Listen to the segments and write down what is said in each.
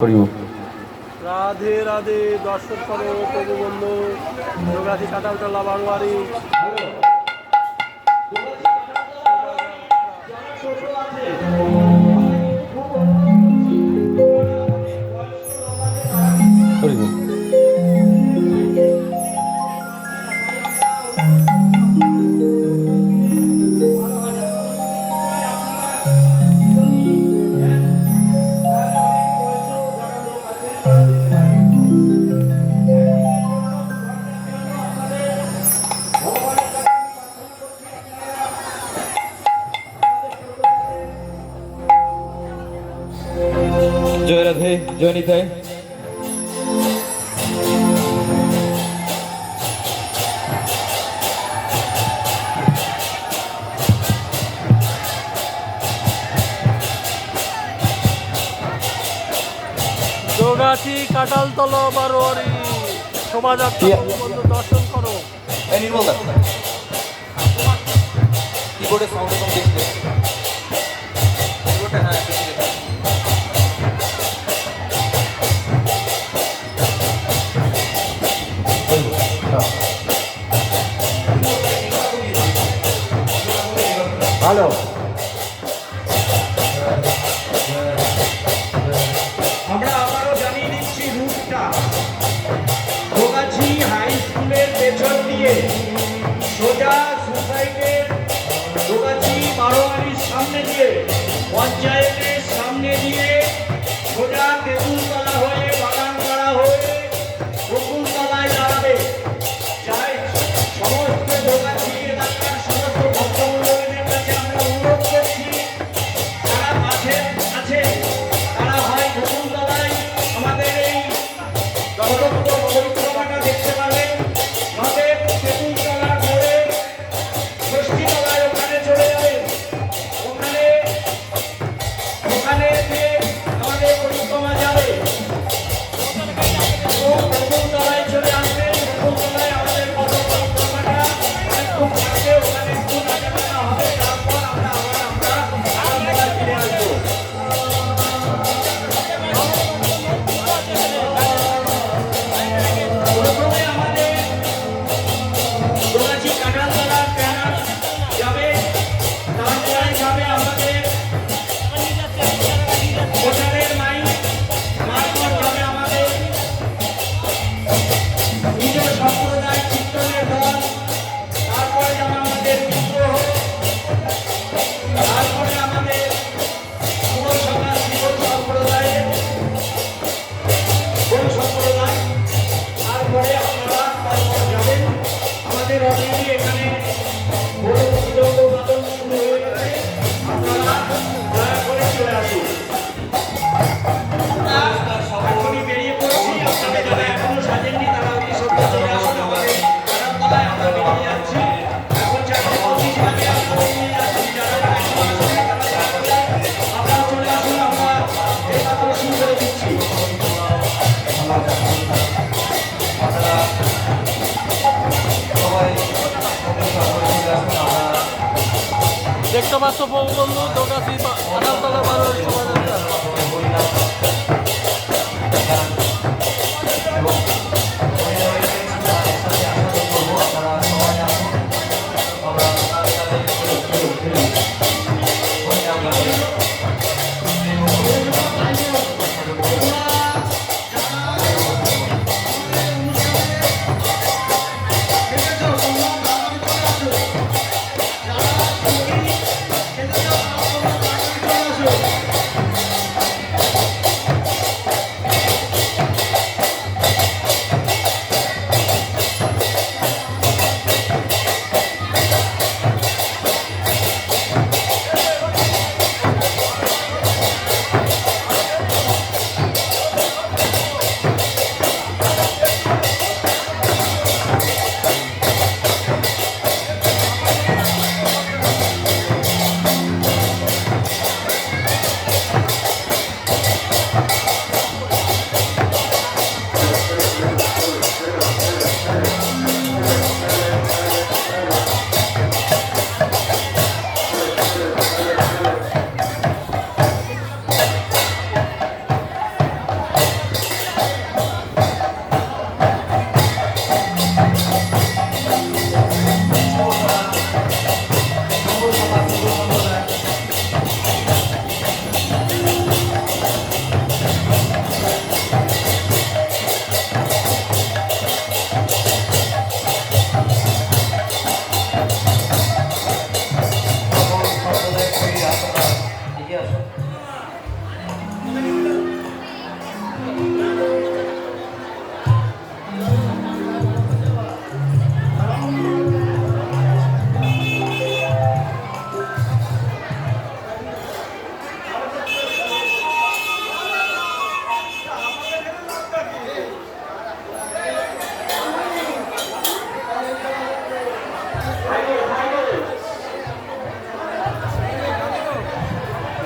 রাধে রাধে, দর্শন করো প্রভু বন্ধু যোগাদি কাটালতলা বারোয়ারি। জয় রাধে, জয় নিতাই। যোগাছি কাটালতলা বারোয়ারি শোভাযাত্রা বন্ধু দর্শন করো। নির্মল দা কিবোর্ডের সাউন্ড কম দেখতে কিবোর্ডটা, হ্যাঁ ভালো। আমরা আবারও জানিয়ে দিচ্ছি রুটটা গোগাছি হাই স্কুলের পেছন দিয়ে সোজা সোসাইটির গোগাছি বারোয়ারির সামনে দিয়ে পঞ্চায়েতের সামনে দিয়ে সোজা তেঁতুলতলা হয়ে বাগানপাড়া হয়ে বকুলতলায় দাঁড়াবে। যাই সমস্ত গোগাছি এলাকার সমস্ত ভক্তমণ্ডলীদের কাছে আমরা অনুরোধ করছি, যারা মাঝে আছে তারা হয় বকুলতলায় আমাদের এই পরিক্রমাটা দেখতে পাবেন, আমাদের তেঁতুলতলার মোড়ে ষষ্ঠীতলায় ওখানে চলে যাবেন। ওখানে দিয়ে আমাদের পরিক্রমা যাবে এবং বকুলতলায় চলে আসবেন। বকুলতলায় আমাদের পরিক্রমাটা খুব কাছে, ওখানে একটু নাচানাচা হবে, তারপর আমরা আরামবাগায় ফিরে আসবো। প্রথমে আমাদের গোগাছি কাটালতলা ব্যানার যাবে, তারপরে যাবে আমাদের কোটালের মাইক, তারপর যাবে আমাদের নিজ সম্প্রদায় কীর্তনের দল, তারপরে যাবে আমাদের বিদ্রোহ, তারপরে আমাদের পৌরসভা শিব সম্প্রদায়ের কোন সম্প্রদায়, তারপরে আপনারা তারপর যাবেন। আমাদের অলরেডি এখানে বড় মৃদঙ্গ বাদন শুরু হয়ে গেছে, আপনারা দয়া করে চলে আসুন। এখনই বেরিয়ে পড়ছি, আপনাদের যারা এখনো সাজেননি তারা অতি সত্য চলে আসুন। আমাদের কাটালতলায় আমরা বেরিয়ে যাচ্ছি, এখন 4:25 বাজে আমরা বেরিয়ে যাচ্ছি। যারা এখনো আসেনি আপনারা চলে আসুন, আমরা এই মাত্র শুরু করে দিচ্ছি। দেখতে পাচ্ছ প্রভু বন্ধু যোগাছি কাটালতলা বারোয়ারি শোভাযাত্রা।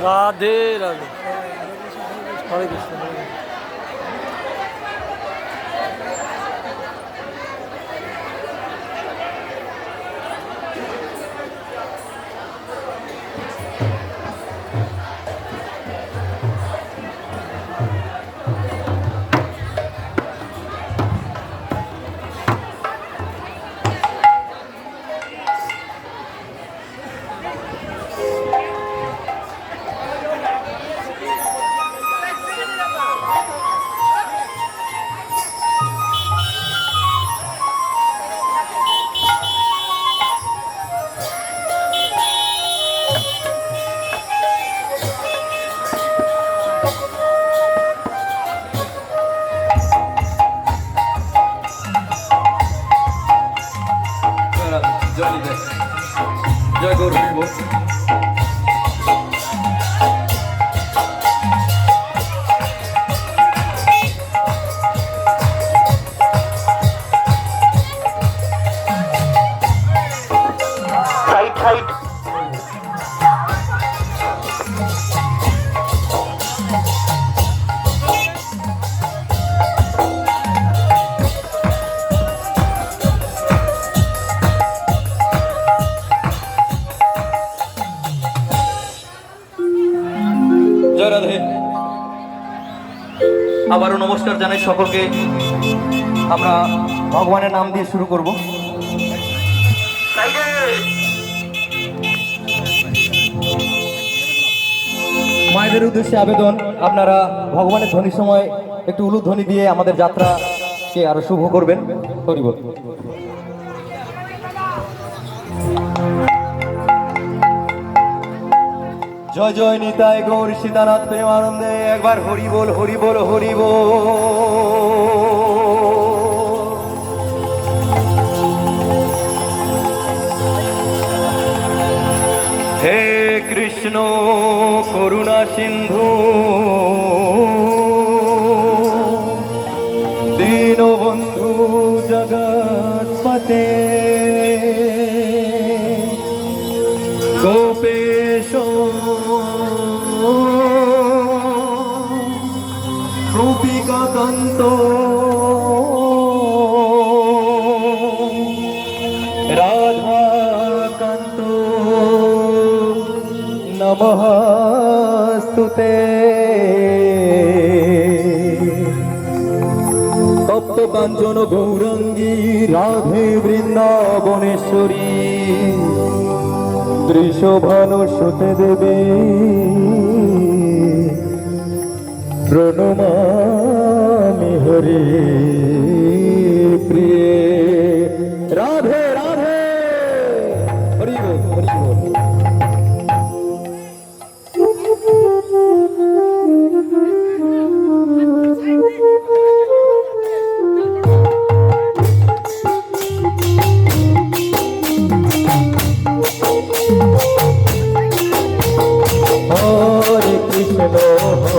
রাধে রাধে। হরে কৃষ্ণ হরে কৃষ্ণ। জয় নিতাই জয় গৌর হরিবোল। সাইড সাইড জয় রাধে। আবারও নমস্কার জানাই সকলকে। আমরা ভগবানের নাম দিয়ে শুরু করব। মায়েদের উদ্দেশ্যে আবেদন, আপনারা ভগবানের ধ্বনির সময় একটু উলুধ্বনি দিয়ে আমাদের যাত্রাকে আরো শুভ করবেন। হরি বল। জয় জয় নিতাই গৌর সীতানাথ প্রেমানন্দে। একবার হরি বল হরি বল হরি বল। হে কৃষ্ণ করুণা সিন্ধু দীনবন্ধু জগৎপতে গোপেশ রূপিকান্ত রাধাকান্ত নমস্তুতে। তপ্ত কাঞ্চন গৌরাঙ্গী রাধে বৃন্দাবনেশ্বরী দৃশভানু সুতে দেবী প্রণমামি হরি প্রিয়ে। রাধে রাধে হরি বল হরি বল।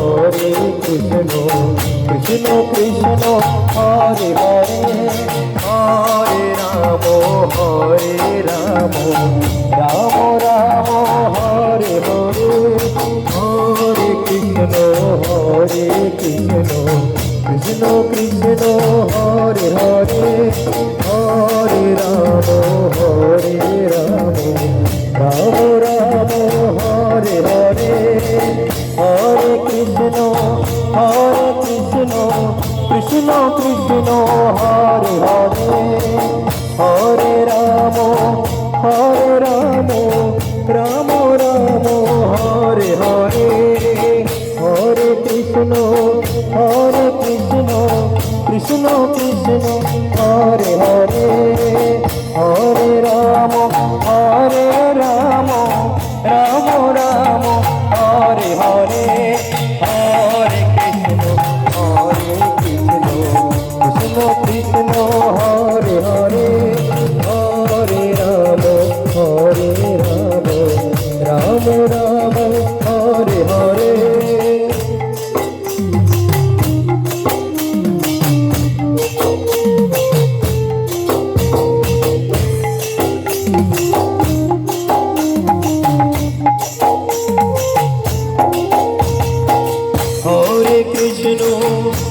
হরে কৃষ্ণ কৃষ্ণ কৃষ্ণ হরে হরে হরে রাম রাম রাম হরে হরে হরে কৃষ্ণ কৃষ্ণ কৃষ্ণ হরে হরে হরে রাম রাম রাম হরে হরে হরে কৃষ্ণ কৃষ্ণ কৃষ্ণ হরে হরে হরে রাম রাম রাম হরে হরে হরে কৃষ্ণ কৃষ্ণ কৃষ্ণ হরে হরে হরে রাম রাম রাম হরে হরে হরে কৃষ্ণ কৃষ্ণ কৃষ্ণ হরে হরে হরে রাম রাম রাম হরে হরে।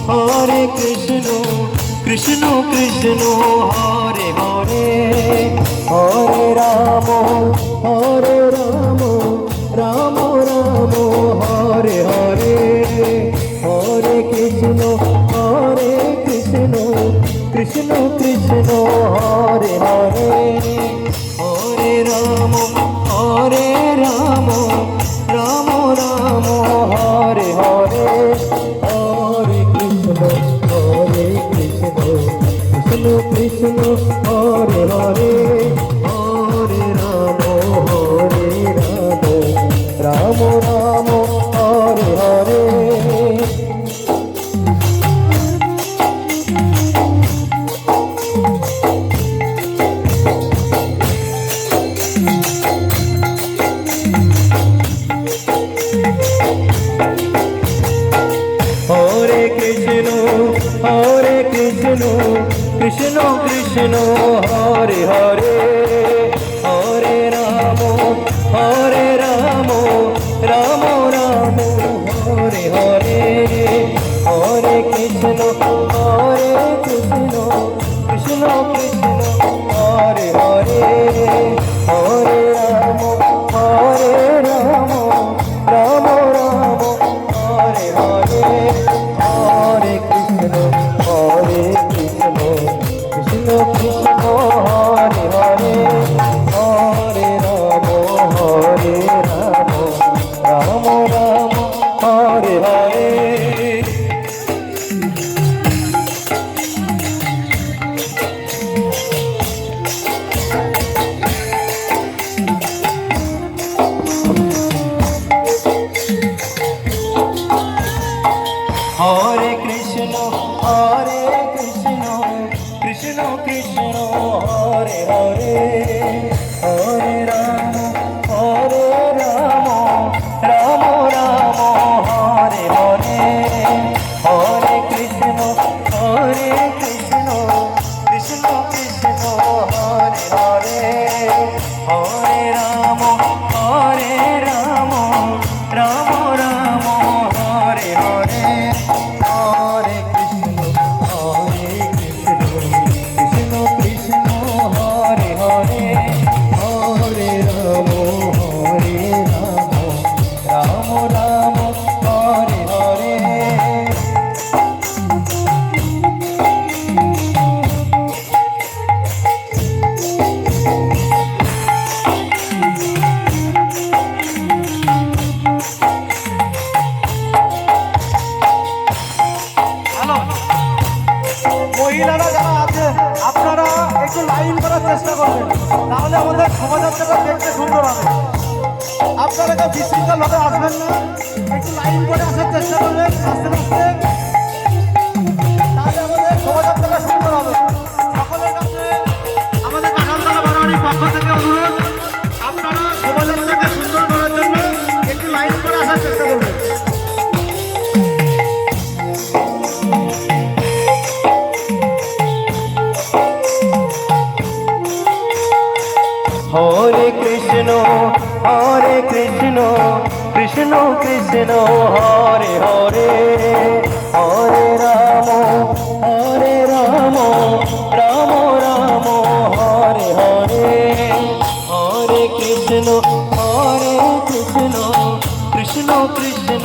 হরে কৃষ্ণ কৃষ্ণ কৃষ্ণ হরে হরে হরে রাম রাম রাম হরে হরে হরে কৃষ্ণ কৃষ্ণ কৃষ্ণ হরে হরে হরে রাম রাম রাম হরে হরে হরে কৃষ্ণ কৃষ্ণ কৃষ্ণ হরে হরে হরে রাম রাম রাম হরে হরে হরে কৃষ্ণ কৃষ্ণ কৃষ্ণ হরে হরে হরে রাম রাম রাম হরে হরে হরে কৃষ্ণ কৃষ্ণ কৃষ্ণ হরে হরে হরে রাম রাম রাম হরে হরে হরে কৃষ্ণ কৃষ্ণ কৃষ্ণ হরে হরে হরে রাম রাম রাম হরে হরে হরে কৃষ্ণ কৃষ্ণ কৃষ্ণ হরে হরে হরে রাম রাম রাম হরে হরে হরে কৃষ্ণ কৃষ্ণ কৃষ্ণ হরে হরে হরে রাম রাম রাম হরে হরে হরে কৃষ্ণ কৃষ্ণ কৃষ্ণ হরে হরে হরে রাম রাম রাম হরে হরে হ্যালো, মহিলারা যারা আছে আপনারা একটু লাইন করার চেষ্টা করবেন, তাহলে আমাদের শোভাযাত্রাটা দেখতে সুন্দর হবে। আপনারা কেউ বিশৃঙ্খল ভাবে আসবেন না, একটু লাইন করে আসার চেষ্টা করবেন আস্তে আস্তে, তাহলে আমাদের শোভাযাত্রাটা সুন্দর হবে। সকলের কাছে আমাদের কাঁঠালতলা বারোয়ারির পক্ষ থেকে অনুরোধ, আপনারা শোভাযাত্রাকে সুন্দর করার জন্য একটু লাইন করে আসার চেষ্টা করবেন। হরে কৃষ্ণ কৃষ্ণ কৃষ্ণ হরে হরে হরে রাম রাম রাম হরে হরে হরে কৃষ্ণ কৃষ্ণ কৃষ্ণ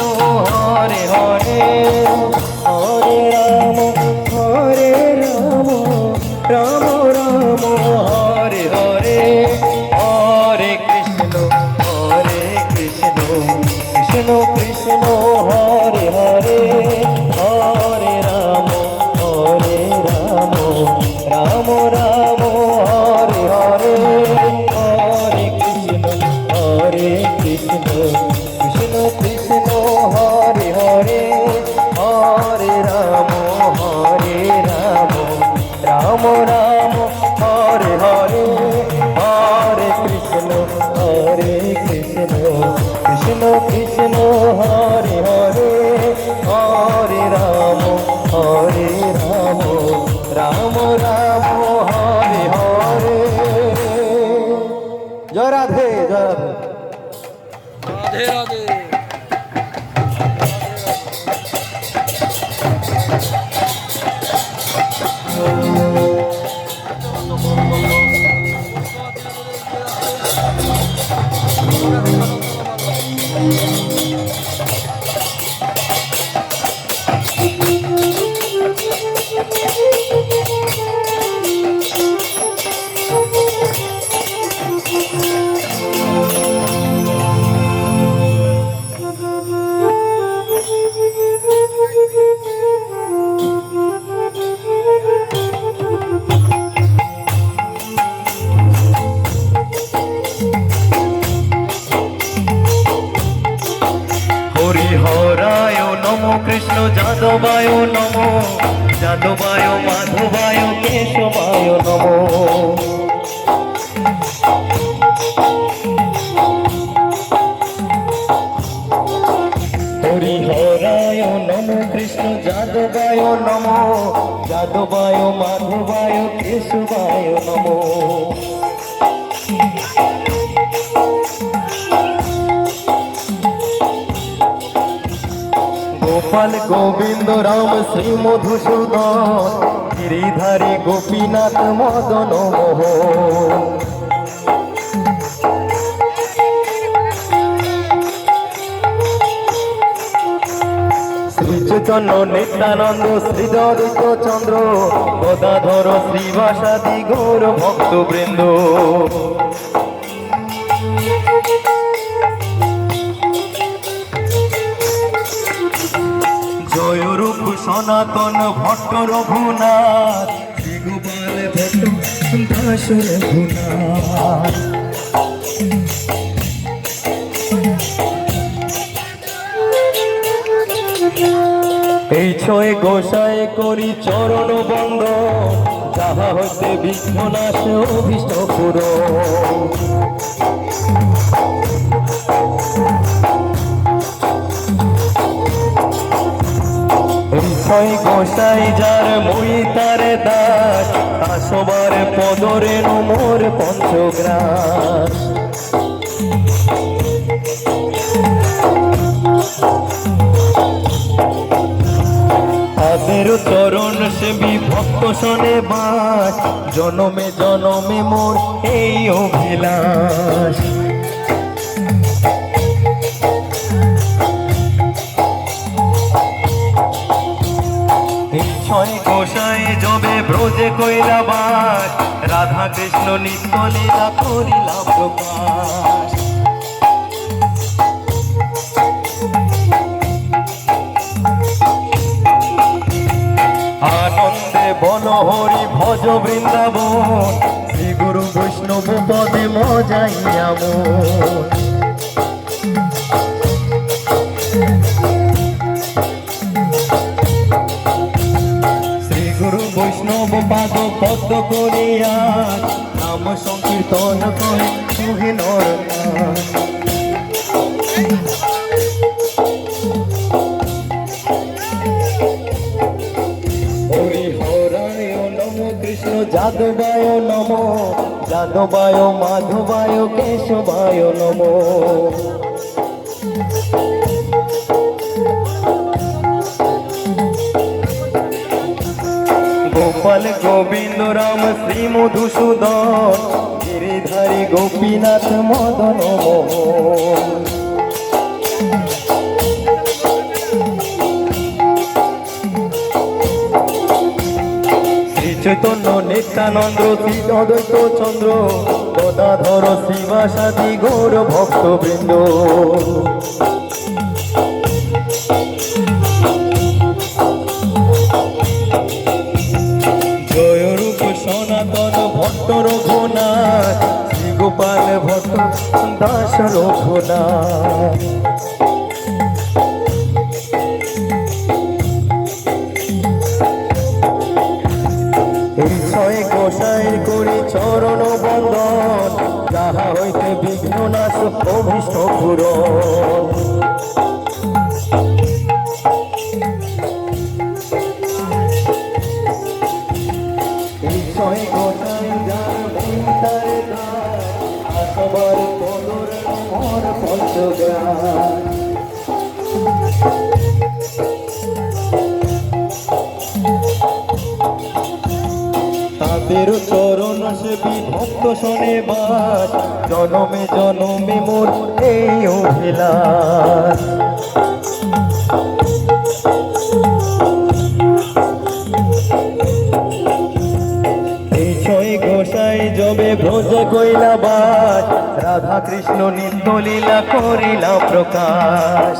হরে হরে হরে রাম রাম রাম হরে হরে হরে কৃষ্ণ কৃষ্ণ কৃষ্ণ হরে হরে হরে যাদবায় মাধবায় কেশবায় নমো। হরিহরায় নমো কৃষ্ণ যাদবায় নমো, যাদবায় মাধবায় কেশবায় নমো। গোপাল গোবিন্দ রাম শ্রী মধুসূদন, গিরিধারী গোপীনাথ মদন মোহন। শ্রী চৈতন্য নিত্যানন্দ শ্রীধরিত চন্দ্র, গদাধর শ্রীবাসাদি গৌর ভক্তবৃন্দ। জয়রূপ সনাতন ভট্ট রঘুনাথ, শ্রীগোপাল ভট্ট দাস রঘুনাথ। এই ছয় গোসাই করি চরণ বন্দ, যাহা হইতে বিঘ্ননাশ অভীষ্ট পূরণ। ছয় গোসাই যার মই তার দাস, তা সবার পদরে মোর পঞ্চগ্রাস। তাদের চরণ সেবী ভক্ত শোনে বাস, জনমে জনমে মোর এই অভিলাষ। ছয় গোসাই যবে ব্রজে কইলা বাস, রাধা কৃষ্ণ নিত্য লীলা করিলা প্রকাশ। আনন্দে বল হরি ভজ বৃন্দাবন, শ্রী গুরু বৈষ্ণব পদে মজাইয়া মন। গুরু বৈষ্ণব পাদ পদ্ম করিয়া, নাম সংকীর্তন করে তুহে নরনাথ। হরিহরায় নমো কৃষ্ণ যাদবায় নমো, যাদবায় মাধবায় কেশবায় নমো। গোপাল গোবিন্দ রাম শ্রী মধুসূদন, গিরিধারী গোপীনাথ মদন মোহন। শ্রী চৈতন্য নিত্যানন্দ শ্রী অদ্বৈত চন্দ্র, গদাধর শ্রীবাসাদি গৌর ভক্তবৃন্দ। জয়রূপ সনাতন ভট্ট রঘুনাথ, শ্রীগোপাল ভট্ট দাস রঘুনাথ। এই ছয় গোসাই করি চরণ বন্দন, যাহা হইতে বিঘ্ননাশ অভীষ্ট পূরণ। ছয় গোসাই যার মই তার দাস, সবার পদর মোর পঞ্চগ্রাস। তাদের চরণ সেবী ভক্ত শোনে বাস, জনমে জনমে মোর এই অভিলাষ। গোসাই যবে ব্রজ কইলা বাস, রাধা কৃষ্ণ নিত্য লীলা করিলা প্রকাশ।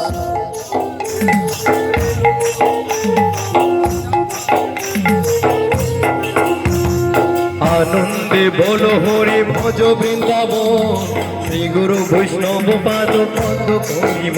আনন্দে বল হরি ভজ বৃন্দাবন, শ্রী গুরু বৈষ্ণব পাদ পদ্ম করিম।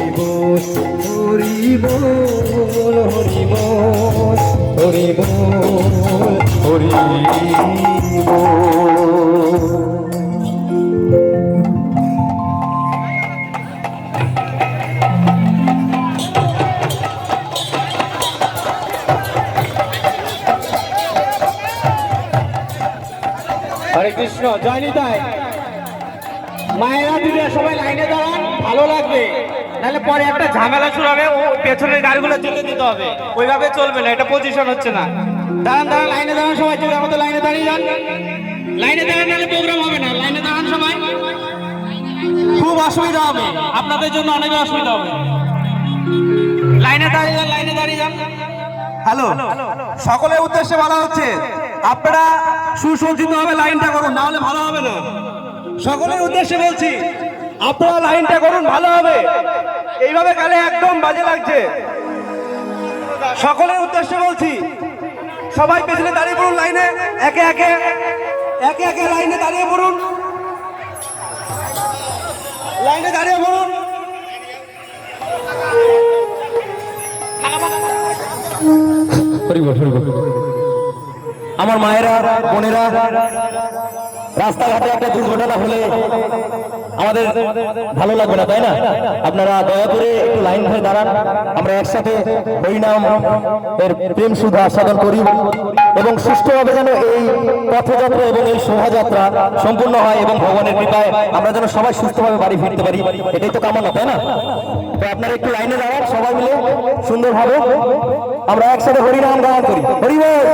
বল হরি বল হরি বল হরি বল হরি বল। হরে কৃষ্ণ, জয় নিতাই। মায়েরা দিদিরা সবাই লাইনে দাঁড়ান, ভালো লাগবে, নাহলে পরে একটা ঝামেলা শুরু হবে, ও পেছনের গাড়িগুলো যেতে দিতে হবে, ওইভাবে চলবে না, এটা পজিশন হচ্ছে না। দাঁড়ান দাঁড়ান, লাইনে দাঁড়ান সবাই, চলে আমাদের লাইনে দাঁড়িয়ে যান, লাইনে দাঁড়ান, নাহলে প্রোগ্রাম হবে না। লাইনে দাঁড়ান সবাই, খুব অসুবিধা হবে আপনাদের জন্য, অনেক অসুবিধা হবে। লাইনে দাঁড়িয়ে যান, লাইনে দাঁড়িয়ে যান। হ্যালো, সকলের উদ্দেশ্যে বলা হচ্ছে আপনারা সুসজ্জিত ভাবে লাইনটা করুন, না হলে ভালো হবে না। সকলের উদ্দেশ্যে বলছি, আপনারা লাইনটা করুন, ভালো হবে। এইভাবে গেলে একদম বাজে লাগছে। সকলের উদ্দেশ্যে বলছি, সবাই পেছনে দাঁড়িয়ে পড়ুন, লাইনে একে একে একে একে লাইনে দাঁড়িয়ে পড়ুন, লাইনে দাঁড়িয়ে পড়ুন। হরি বল হরি বল। আমার মায়েরা বোনেরা, রাস্তাঘাটে একটা দুর্ঘটনা হলে আমাদের ভালো লাগবে না, তাই না? আপনারা দয়া করে একটু লাইন ধরে দাঁড়ান, আমরা একসাথে হরিনাম এর প্রেম সুধা আস্বাদন করি এবং সুষ্ঠুভাবে যেন এই পথযাত্রা এবং এই শোভাযাত্রা সম্পূর্ণ হয় এবং ভগবানের কৃপায় আমরা যেন সবাই সুস্থভাবে বাড়ি ফিরতে পারি, এটাই তো কামনা, তাই না? তো আপনারা একটু লাইনে দাঁড়ান, সবাই মিলে সুন্দরভাবে আমরা একসাথে হরিনাম গান করি। হরি বল,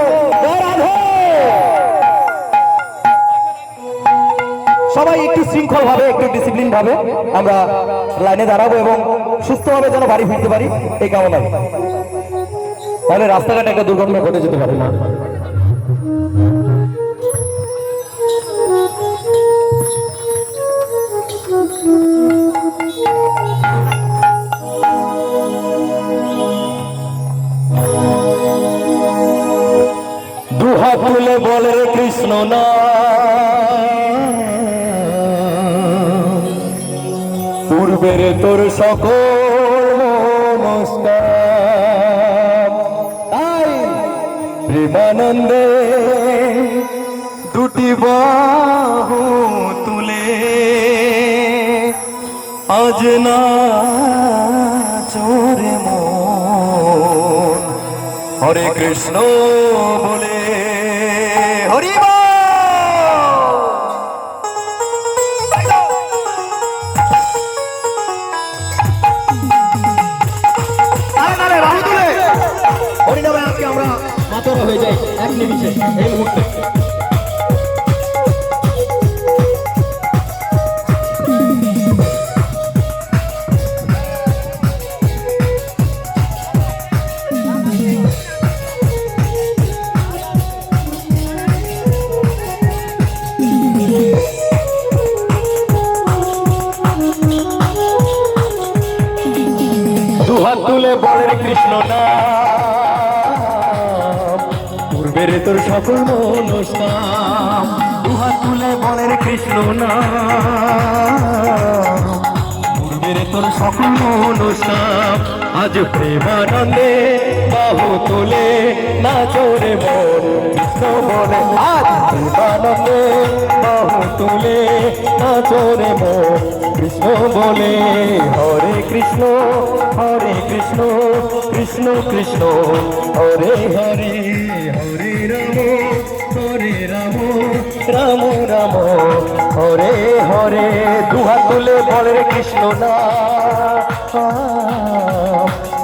জয় রাধে। সবাই একটু শৃঙ্খল ভাবে, একটু ডিসিপ্লিন ভাবে আমরা লাইনে দাঁড়াবো এবং সুস্থভাবে যেন বাড়ি ফিরতে পারি, এই কামনা। তাহলে রাস্তাঘাটে একটা দুর্ঘটনা ঘটে যেতে পারে না। দুহাত তুলে বলে কৃষ্ণ না, পূর্বের তোর সকল নমস্কার। তাই প্রেমানন্দে দুটি বাহু তুলে আজ না চোরে মন হরে কৃষ্ণ বলে হরি বল। হরিনামে আজকে আমরা মাতোয়ারা হয়ে যাই এক নিমিষে, এই মুহূর্তে। দুহাত তুলে বলে কৃষ্ণ নাম, পূর্বের তোর সকল মনস্কাম। দুহাত তুলে বলে কৃষ্ণ নাম, পূর্বের তোর সকল মনস্কাম। আজ প্রেমানন্দে বাহু তুলে নাচরে মন কৃষ্ণ বলে আজ প্রেমানন্দে বাহু তুলে নাচরে মন কৃষ্ণ বলে হরে কৃষ্ণ কৃষ্ণ কৃষ্ণ কৃষ্ণ হরে হরে হরে রাম রাম রাম হরে হরে দুহাত তুলে বলে রে কৃষ্ণ না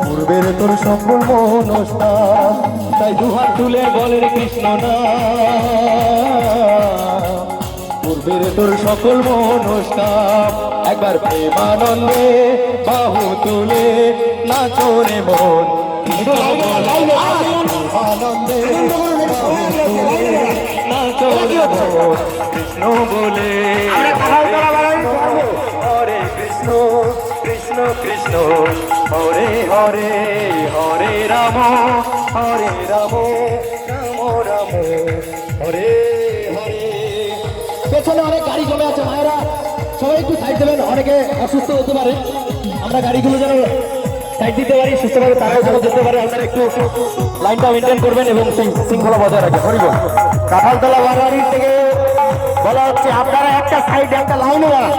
পূর্বের তোর সকল মনস্কাম তাই দুহাত তুলে বলে রে কৃষ্ণ না পূর্বের তোর সকল মনস্কাম একবার প্রেমানন্দে বাহু তুলে নাচরে মন আনন্দে নাচরে মন কৃষ্ণ বলে হরে কৃষ্ণ কৃষ্ণ কৃষ্ণ হরে হরে হরে রাম রাম রাম হরে হরে। পেছনে অনেক গাড়ি জমে আছে মায়েরা, সবাই একটু সাইড দেবেন, অনেকে অসুস্থ হতে পারে, আমরা গাড়িগুলো যেন সাইড দিতে পারি সুস্থভাবে, তারাও যেন যেতে পারে। আপনারা একটু লাইনটা মেনটেন করবেন এবং সেই শৃঙ্খলা বজায় রাখবেন। হরিব কাঁঠালতলা বাড়ির থেকে বলা হচ্ছে আপনারা একটা সাইডে একটা লাইনে দাঁড়ান,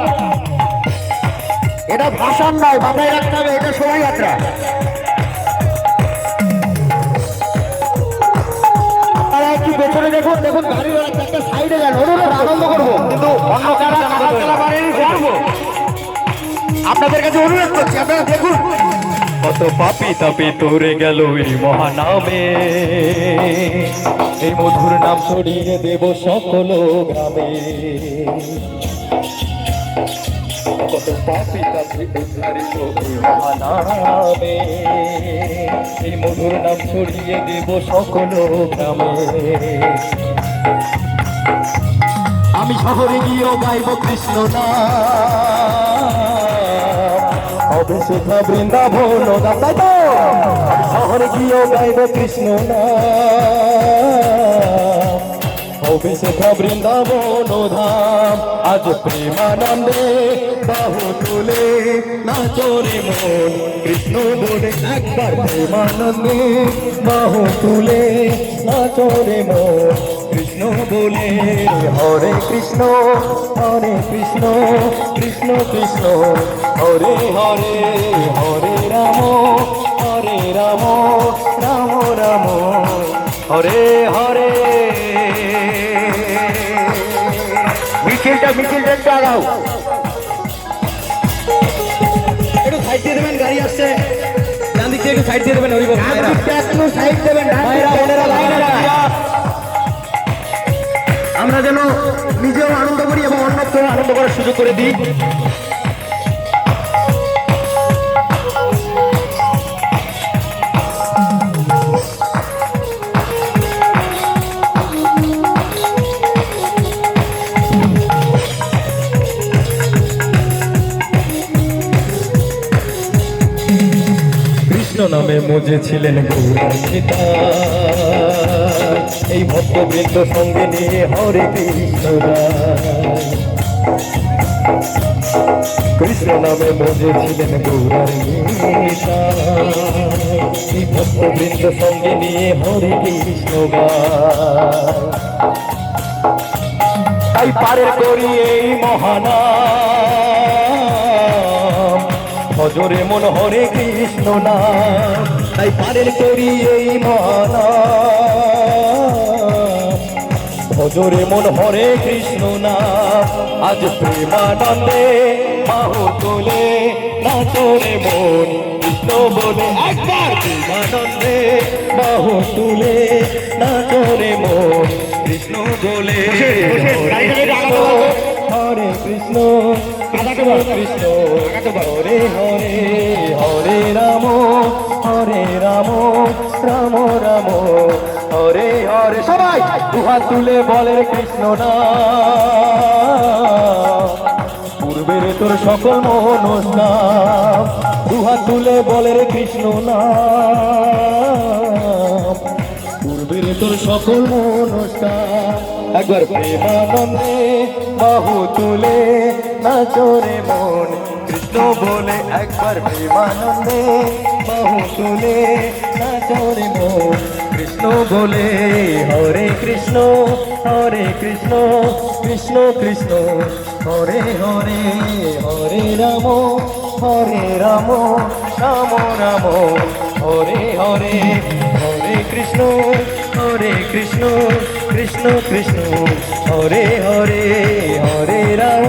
এটা ভাষণ নয়, মাথায় রাখতে হবে, এটা শোভাযাত্রা। আপনারা একটু পেছনে দেখুন, দেখুন গাড়ির একটা সাইডে যান, অনুরোধ আনন্দ করবো, কিন্তু অন্য কারা কাঁঠালতলা বাড়ির যাবো আপনাদের কাছে অনুরোধ করছি, আপনারা দেখুন। কত পাপি তাপি তোরে গেল এই মহানামে, এই মধুর নাম ছড়িয়ে দেব সকল গ্রামে। কত পাপি তাপি উদ্ধারিত এই মহানামে, এই মধুর নাম ছড়িয়ে দেব সকল গ্রামে। আমি শহরে গিয়েও গাইব কৃষ্ণ নাম, হবে সেটা বৃন্দাবন ধাম, তাই তো আমি শহরে গিয়েও গাইব কৃষ্ণ নাম, হবে সেটা বৃন্দাবন ধাম। আজ প্রেমানন্দে বাহু তুলে নাচরে মন কৃষ্ণ বলে, একবার প্রেমানন্দে বাহু তুলে নাচরে মন কৃষ্ণ বলে। হরে কৃষ্ণ কৃষ্ণ কৃষ্ণ হরে হরে হরে রাম রাম রাম হরে হরে। মিছিলটা একটু আগাও, একটু সাইড দিয়ে দেবেন, গাড়ি আসছে, ডান দিক থেকে একটু সাইড দিয়ে দেবেন। হরিবল একটু সাইড দেবেন, আমরা যেন নিজেও আনন্দ করি এবং অন্যকেও আনন্দ করার সুযোগ করে দিই। কৃষ্ণ নামে মজেছিলেন গৌরার পিতা, এই ভক্তবৃন্দ সঙ্গে নিয়ে হরে কৃষ্ণ কৃষ্ণ নামে মজেছিলেন গৌরার পিতা, এই ভক্তবৃন্দ সঙ্গে নিয়ে হরে কৃষ্ণ তাই পারের করি এই মহানাম, ভজরে মন হরে কৃষ্ণ নাম, তাই পারের করি এই মহানাম, ভজরে মন হরে কৃষ্ণ নাম। আজ প্রেমানন্দে বাহু তোলে নাচরে মন কৃষ্ণ বলে, একবার প্রেমানন্দে বাহু তুলে নাচরে মন কৃষ্ণ বলে। হরে কৃষ্ণ কৃষ্ণ কৃষ্ণ হরে হরে হরে রাম রাম রাম হরে হরে। সবাই দুহাত তুলে বলে কৃষ্ণ নাম, পূর্বের তোর সকল মনস্কাম, দুহাত তুলে বলে কৃষ্ণ নাম, পূর্বের তোর সকল মনস্কাম। একবার প্রেমানন্দে বাহু তুলে নাচরে মন কৃষ্ণ বলে একবার প্রেমানন্দে বাহু তুলে নাচরে মন কৃষ্ণ বলে হরে কৃষ্ণ কৃষ্ণ কৃষ্ণ হরে হরে হরে রাম রাম রাম হরে হরে হরে কৃষ্ণ কৃষ্ণ কৃষ্ণ হরে হরে হরে রাম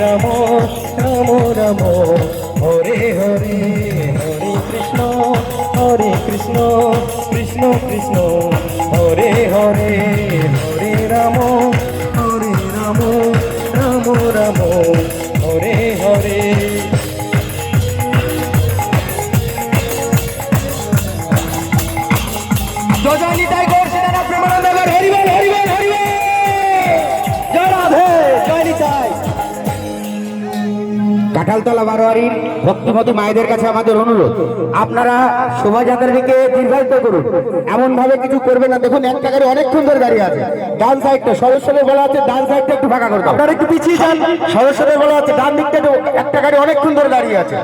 রাম রাম হরে হরে হরে কৃষ্ণ কৃষ্ণ কৃষ্ণ হরে হরে হরে রাম রাম রাম হরে হরে জয় নিতাই গৌর সীতারা প্রেমানন্দ গৌর হরিবল হরিবল হরিবল জয় রাধে জয় নিতাই। কাঁঠালতলা বারোয়ারির ভক্তিমতী মায়েদের কাছে আমাদের অনুরোধ, আপনারা শোভাযাত্রাটিকে দীর্ঘায়িত করুন, এমন ভাবে কিছু করবে না। দেখুন একটা গাড়ি অনেকক্ষণ ধরে দাঁড়িয়ে আছে, ডান সাইডটা সদস্যদের বলা আছে ডান সাইডটা একটু ফাঁকা করতে, আপনারা একটু পিছিয়ে যান। সদস্যদের বলা আছে ডান দিকটা একটা গাড়ি অনেকক্ষণ ধরে দাঁড়িয়ে আছে।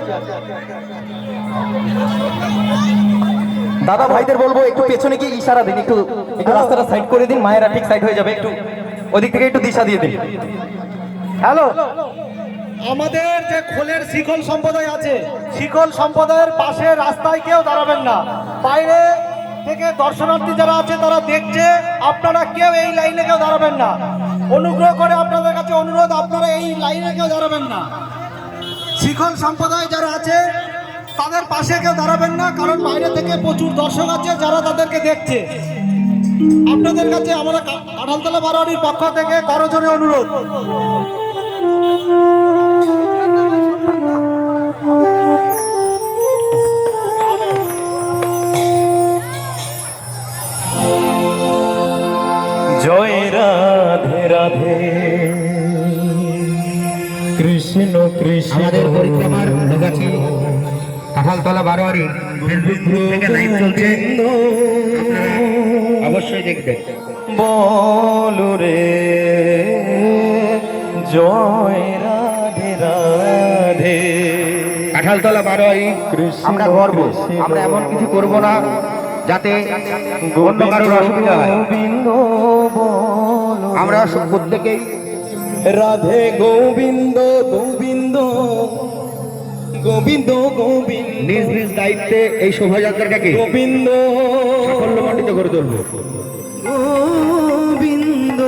দাদা ভাইদের বলবো একটু পেছনে গিয়ে ইশারা দিন, একটু একটু রাস্তাটা সাইড করে দিন, মায়েরা ঠিক সাইড হয়ে যাবে, একটু ওদিক থেকে একটু দিশা দিয়ে দিন। হ্যালো, আমাদের যে খোলের শিকল সম্প্রদায় আছে, শিকল সম্প্রদায়ের পাশে রাস্তায় কেউ দাঁড়াবেন না। বাইরে থেকে দর্শনার্থী যারা আছে তারা দেখছে, আপনারা কেউ এই লাইনে কেউ দাঁড়াবেন না। অনুগ্রহ করে আপনাদের কাছে অনুরোধ, আপনারা এই লাইনে কেউ দাঁড়াবেন না। শিকল সম্প্রদায় যারা আছে তাদের পাশে কেউ দাঁড়াবেন না, কারণ বাইরে থেকে প্রচুর দর্শক আছে যারা তাদেরকে দেখছে। আপনাদের কাছে আমরা কাঁঠালতলা বারোয়ারির পক্ষ থেকে করজনে অনুরোধ। জয় রাধে রাধে কৃষ্ণ কৃষ্ণ। আমাদের পরিক্রমার লোক আছে কাঁঠালতলা বারোয়ারি ফেসবুক গ্রুপ থেকে লাইভ চলছে, অবশ্যই দেখবেন। বলো রে জয় রাধে রাধে। কাঁঠালতলা বারোয়ারি আমরা গর্ব, আমরা এমন কিছু করব না যাতে অন্য কারোর অসুবিধা হয়। আমরা প্রত্যেকেই রাধে গোবিন্দ গোবিন্দ গোবিন্দ গোবিন্দ নিজ নিজ দায়িত্বে এই শোভাযাত্রাটাকে গোবিন্দ সাফল্যমণ্ডিত করে তুলব। গোবিন্দ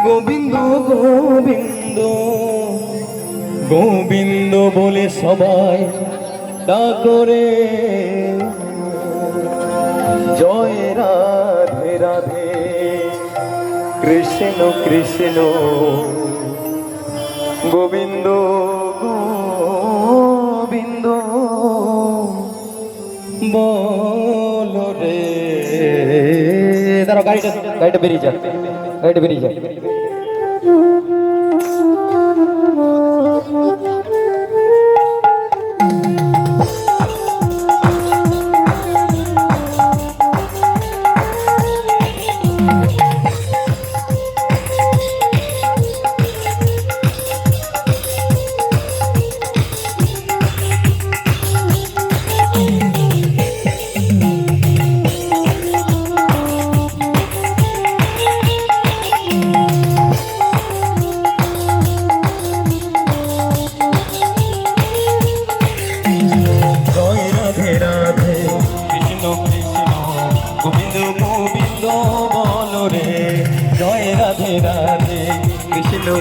গোবিন্দ গোবিন্দ গোবিন্দ বলে সবাই ডাকরে জয় রাধে রাধে কৃষ্ণ কৃষ্ণ গোবিন্দ গোবিন্দ বলো রে। দাঁড়াও, গাড়িটা বেরিয়ে যাক, গাড়িটা বেরিয়ে যাক।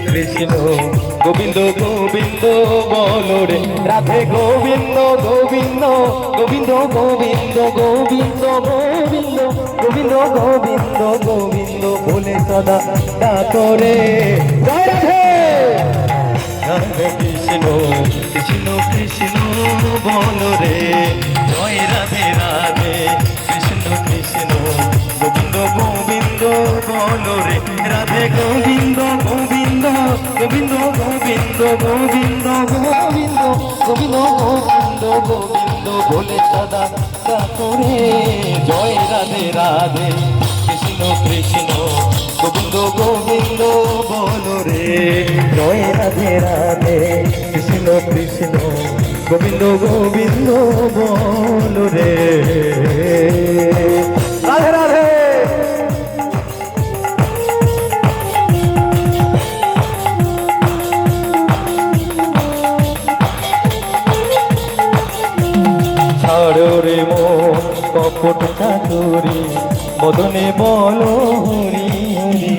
কৃষ্ণ গোবিন্দ গোবিন্দ বলো রে রাধে গোবিন্দ গোবিন্দ গোবিন্দ গোবিন্দ গোবিন্দ গোবিন্দ গোবিন্দ গোবিন্দ গোবিন্দ বলে সদা ডাকো রে জয় রাধে রাধে কৃষ্ণ কৃষ্ণ কৃষ্ণ বলো রে জয় রাধে রাধে কৃষ্ণ কৃষ্ণ গোবিন্দ গোবিন্দ বলো রে রাধে গোবিন্দ গোবিন্দ গোবিন্দ গোবিন্দ গোবিন্দ গোবিন্দ গোবিন্দ গোবিন্দ গোবিন্দ বলে সদা ডাকো রে জয় রাধে রাধে কৃষ্ণ কৃষ্ণ গোবিন্দ গোবিন্দ বলো রে জয় রাধে রাধে কৃষ্ণ কৃষ্ণ গোবিন্দ গোবিন্দ বল রে রাধে রাধে। ছাড়ো রে মন কপট চাতুরি বদনে বলো হরি হরি।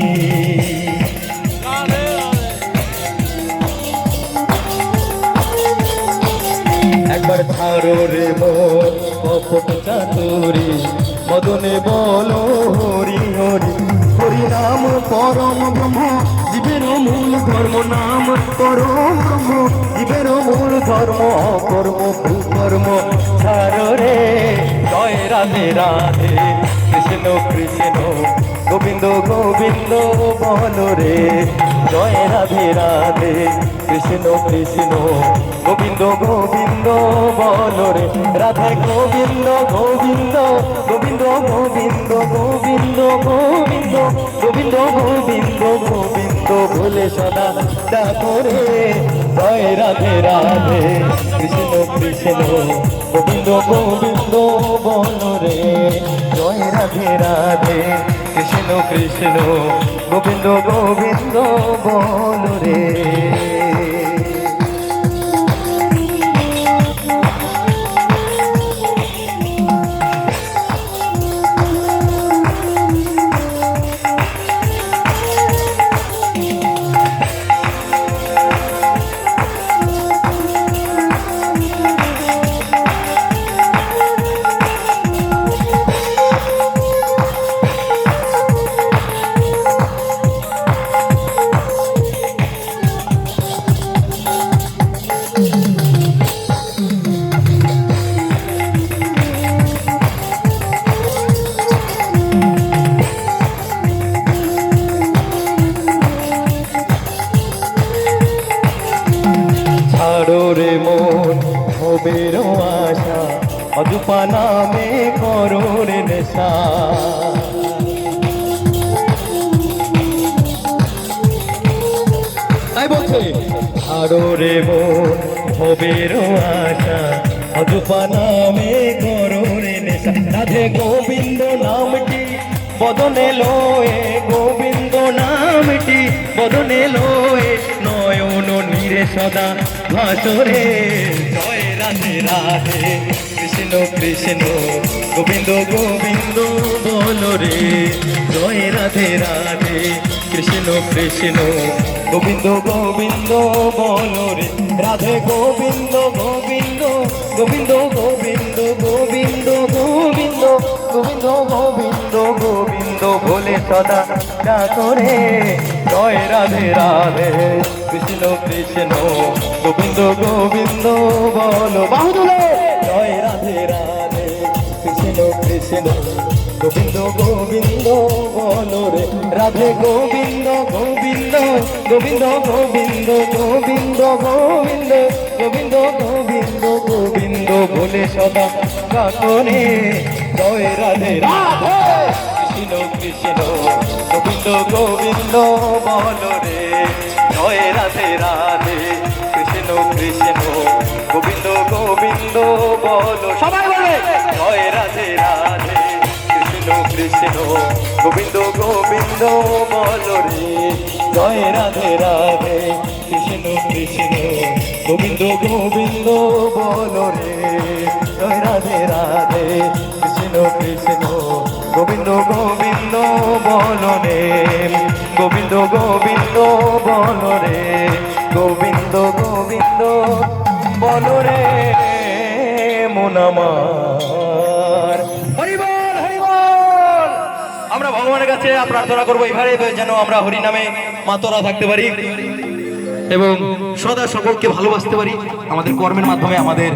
একবার ছাড়ো রে মন কপট চাতুরি বদনে বলো হরি হরি। হরি নাম পরম ব্রহ্ম জীবের মূল ধর্ম, নাম পরম ব্রহ্ম জীবের মূল ধর্ম, কর্ম কুকর্ম ছাড়ো রে। জয় রাধে রাধে কৃষ্ণ কৃষ্ণ গোবিন্দ গোবিন্দ বল রে। জয় রাধে রাধে কৃষ্ণ কৃষ্ণ গোবিন্দ গোবিন্দ বল রে। রাধে গোবিন্দ গোবিন্দ গোবিন্দ গোবিন্দ গোবিন্দ গোবিন্দ গোবিন্দ গোবিন্দ গোবিন্দ বলে সদা ডাকো রে। জয় রাধে রাধে কৃষ্ণ কৃষ্ণ গোবিন্দ গোবিন্দ বল রে। জয় রাধে রাধে কৃষ্ণ কৃষ্ণ গোবিন্দ গোবিন্দ বল রে। ছাড়ো রে মন হবের আশা অদুপা নামে করো রে নেশা। তাই বলছে ছাড়ো রে মন হবের আশা অদুপা নামে করো রে নেশা। রাধে গোবিন্দ নামটি বদনে লয়ে, গোবিন্দ নামটি বদনে লয়ে নয়ন নীরে সদা ভাসরে। জয় রাধে রাধে কৃষ্ণ কৃষ্ণ গোবিন্দ গোবিন্দ বল রে। জয় রাধে রাধে কৃষ্ণ কৃষ্ণ গোবিন্দ গোবিন্দ বল রে। রাধে গোবিন্দ গোবিন্দ গোবিন্দ গোবিন্দ গোবিন্দ গোবিন্দ গোবিন্দ গোবিন্দ গোবিন্দ বলে সদা ডাকো রে। জয় রাধে রাধে কৃষ্ণ কৃষ্ণ গোবিন্দ গোবিন্দ বল বাহুদুলে। জয় রাধে রাধে কৃষ্ণ কৃষ্ণ গোবিন্দ গোবিন্দ বল রে। রাধে গোবিন্দ গোবিন্দ গোবিন্দ গোবিন্দ গোবিন্দ গোবিন্দ গোবিন্দ গোবিন্দ গোবিন্দ বলে সদা ডাকো রে। জয় রাধে রাধে কৃষ্ণ কৃষ্ণ গোবিন্দ গোবিন্দ বল রে। জয় রাধে রাধে কৃষ্ণ কৃষ্ণ গোবিন্দ গোবিন্দ বল। সবাই বলে জয় রাধে রাধে কৃষ্ণ কৃষ্ণ গোবিন্দ গোবিন্দ বল রে। জয় রাধে রাধে কৃষ্ণ কৃষ্ণ গোবিন্দ গোবিন্দ বল রে। জয় রাধে রাধে কৃষ্ণ কৃষ্ণ গোবিন্দ গোবিন্দ বল রে। গোবিন্দ গোবিন্দ বল রে। গোবিন্দ গোবিন্দ বল রে মন আমার। হরি বল হরি বল। আমরা ভগবানের কাছে প্রার্থনা করবো এইভাবে যেন আমরা হরি নামে মাতোরা থাকতে পারি এবং সদা সকলকে ভালোবাসতে পারি। আমাদের কর্মের মাধ্যমে আমাদের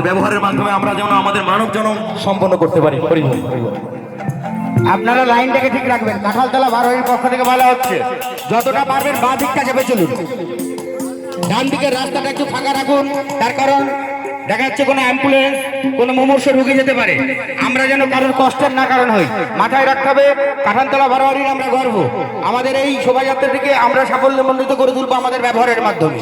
ব্যবহারের মাধ্যমে আমরা যেন আমাদের মানব জনম সম্পন্ন করতে পারি। হরি বল হরি বল। আপনারা লাইনটাকে ঠিক রাখবেন। কাঁঠালতলা বারোয়ের পক্ষ থেকে বলা হচ্ছে যতটা পারবেন বাঁ দিকটা চেপে চলুন, ডান দিকের রাস্তাটা একটু ফাঁকা রাখুন। তার কারণ দেখা যাচ্ছে কোনো অ্যাম্বুলেন্স কোনো মুমূর্ষু রুগী যেতে পারে, আমরা যেন কারোর কষ্টের না কারণ হই। মাথায় রাখতে হবে কাঠানতলা বারোয়ারির আমরা গর্ব। আমাদের এই শোভাযাত্রাটিকে আমরা সাফল্যমণ্ডিত করে তুলবো আমাদের ব্যবহারের মাধ্যমে।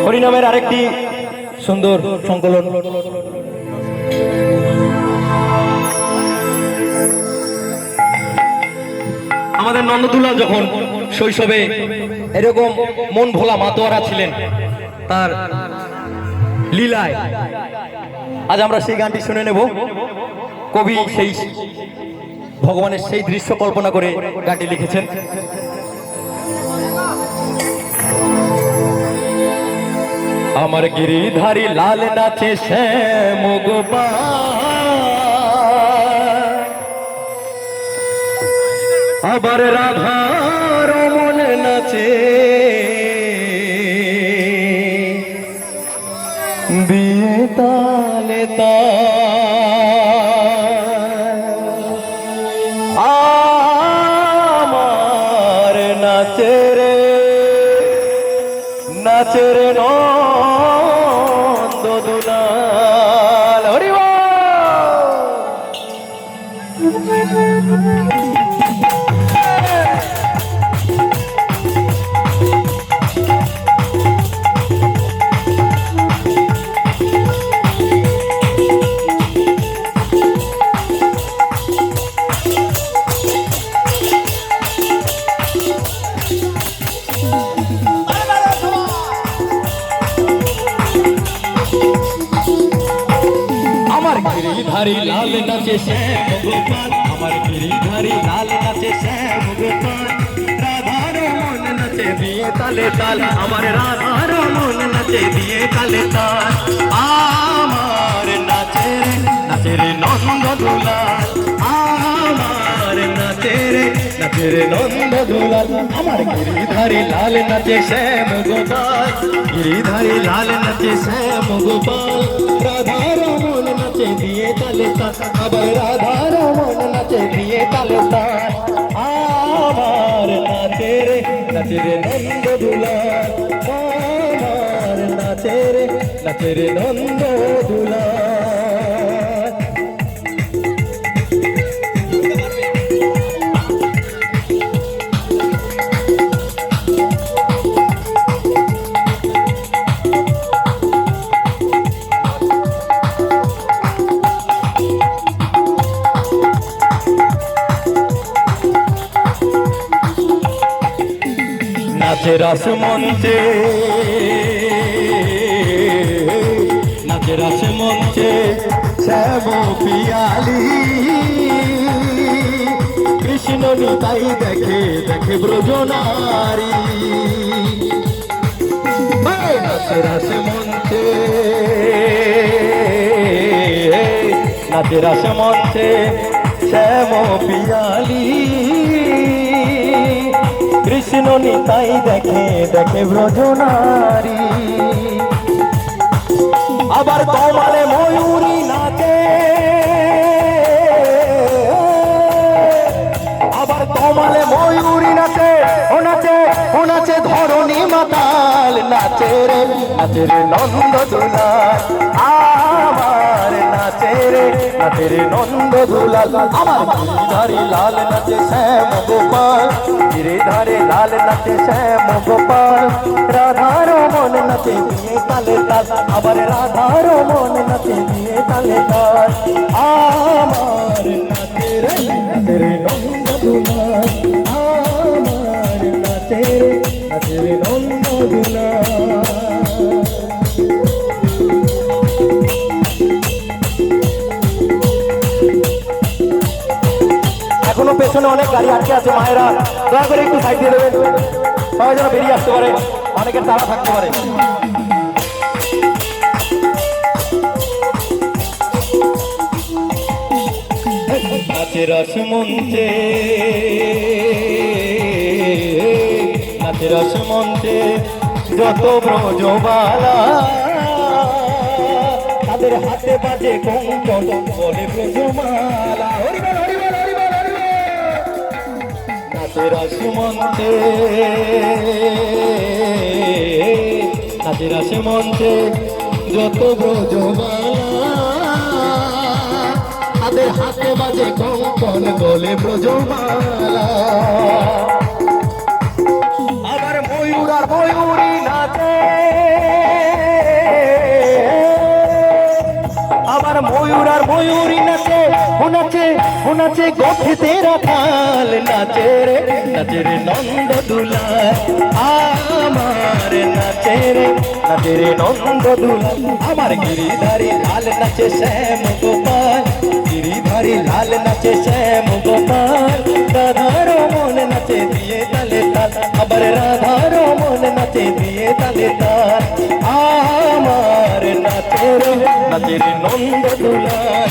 হরিনামের আরেকটি সুন্দর সংকলন। আমাদের নন্দদুলাল যখন শৈশবে এরকম মন ভোলা মাতোয়ারা ছিলেন, তার লীলায় আজ আমরা সেই গানটি শুনে নেব। কবি সেই ভগবানের সেই দৃশ্য কল্পনা করে গানটি লিখেছেন। আমার গিরিধারী লাল নাচে শ্যাম গোপাল, আবার রাধার মন নাচে বিয়ে তালে আমার নাচে রে নাচে রে নন্দদুলাল। হরি বল। আমার গিরিধারী লাল নাচে শ্যাম গোপাল, আমার গিরিধারী লাল নাচে শ্যাম গোপাল, রাধার মন নাচে দিয়ে তালে তাল, আমার রাধার মন নাচে দিয়ে তালে তাল, আমার নাচে রে নন্দদুলাল, আমার নাচে রে নন্দদুলাল। আমার গিরিধারী লাল নাচে শ্যাম গোপাল, গিরিধারী লাল নাচে শ্যাম গোপাল, রাধার মন নাচে দিয়ে তালে তাল, আবার রাধার মন নাচে দিয়ে তালে তাল, আমার নাচে রে নন্দদুলাল, আমার নাচে রে নন্দদুলাল। নাচে রস মঞ্চে, নাচে রস মঞ্চে শ্যাম পিয়ালি, কৃষ্ণ নিতাই দেখে দেখে ব্রজনারী। নাচে রস মঞ্চে, নাচে রস মঞ্চে শ্যাম পিয়ালি, কৃষ্ণ নিতাই দেখে দেখে ব্রজনারী। আবার কমালে ময়ূরী নাচে, আবার কমালে ময়ূরী নাচে, ও নাচে ধরণী মাতাল, নাচে রে নন্দদুলাল, আমার নাচে রে নন্দদুলাল। আমার গিরিধারী লাল নাচে শ্যাম গোপাল, গিরিধারী লাল নাচে শ্যাম গোপাল, রাধার মন নাচে দিয়ে তালে তাল, আবার রাধার মন নাচে দিয়ে তালে তাল, আমার নাচে রে নন্দদুলাল, আমার নাচে রে নন্দদুলাল। এখনো পেছনে অনেক গাড়ি আটকে আছে, মায়েরা দয়া করে একটু সাইড দিয়ে দেবেন, সবাই যেন বেরিয়ে আসতে পারে, অনেকের তাড়া থাকতে পারে। নাচে রস মঞ্চে, নাচে রস মঞ্চে যত ব্রজবালা, তাদের হাতে বাজে কঙ্কণ বলে ব্রজমালা। হরি বল, হরি বল, হরি বল, হরি বল। নাচের আসমন্তে নাচের আসমন্তে যত ব্রজমালা তাদের হাতে বাজে কঙ্কন গলে ব্রজমালা আবার ময়ূর আর ময়ূরী নাচে আবার ময়ূর আর ময়ূরী নাচে ও নাচে গোঠেতে রাখাল নাচে রে নন্দ দুলাল আমার নাচে রে নন্দ দুলাল আমার গিরিধারী লাল নাচে শ্যাম গোপাল গিরিধারী লাল নাচে শ্যাম গোপাল রাধার মন নাচে দিয়ে তালে তাল আবার রাধার মন নাচে দিয়ে তালে তাল আমার নাচে রে নন্দ দুলাল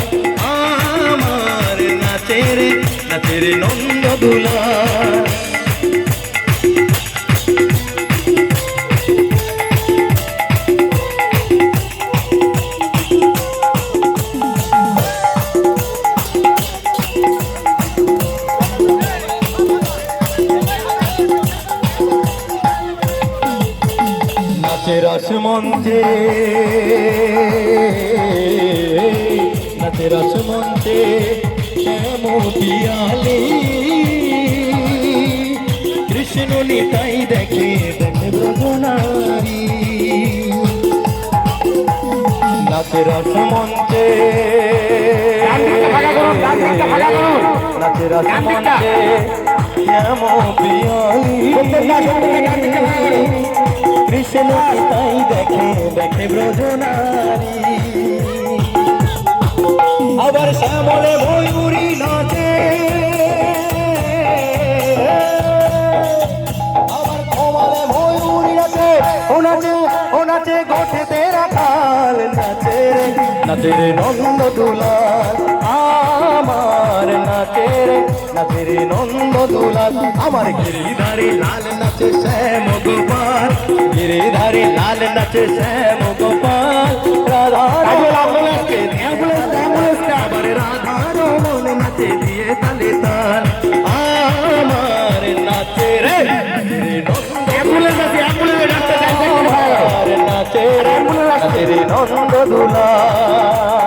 আমার নাচে রে নন্দ দুলাল নাচের আসমন্তে নাচের আসমন্তে শ্যাম পিয়ালি কৃষ্ণ নিতাই দেখে ব্রজনারী নাচের আসমন্তে নাচের আসমন্তে শ্যাম পিয়ালি কৃষ্ণ তাই দেখে ব্রজনারী আবার শ্যামলে ময়ূরী নাচে আবার কমলে ময়ূরী নাচে ও নাচে গোঠেতে রাখাল নাচে রে নন্দ দুলাল আমার নাচে রে নন্দ দুলাল আমার গিরিধারী লাল নাচে শ্যাম গোপাল গিরিধারী লাল নাচে শ্যাম গোপাল রাধার মন নাচে দিয়ে তালে তাল আমার নাচে রে নাচে রে নন্দ দুলাল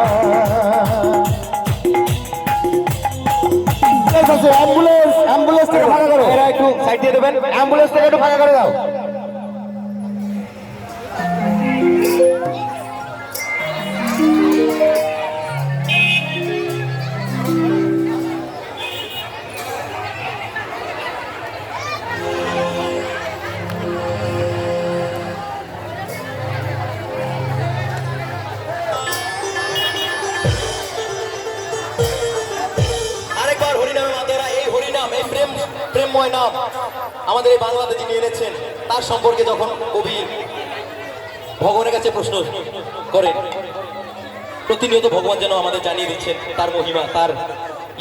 অ্যাম্বুলেন্স থেকে ভাড়া করো এরা একটু সাইড দিয়ে দেবেন অ্যাম্বুলেন্স থেকে একটু ভাড়া করে দাও প্রেমময় নাম আমাদের এই বাংলাতে যিনি এনেছেন তার সম্পর্কে যখন কবি ভগবানের কাছে প্রশ্ন করেন প্রতিনিয়ত ভগবান যেন আমাদের জানিয়ে দিচ্ছেন তার মহিমা তার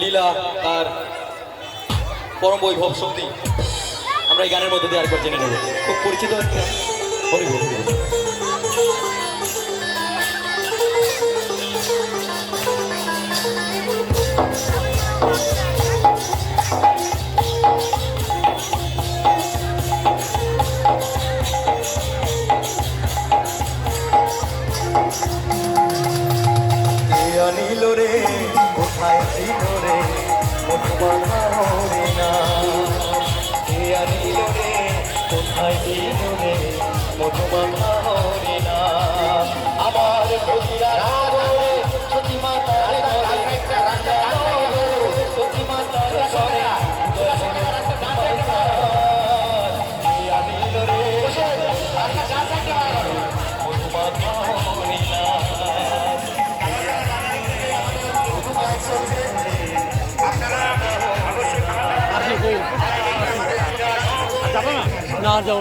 লীলা তার পরম বৈভব শক্তি আমরা এই গানের মধ্যে দিয়ে আরেকবার জেনে নেব খুব পরিচিত হরি বল নীল রে কোথায় ছিল রে মধুমাখা হরিণা নীল রে কোথায় ছিল রে মধুমাখা হরিণা আমার ভগিরা রে সতী মাতার ঘরে সতী মাতার ঘরে নীল রে মধুমাখা হরিণা না যাও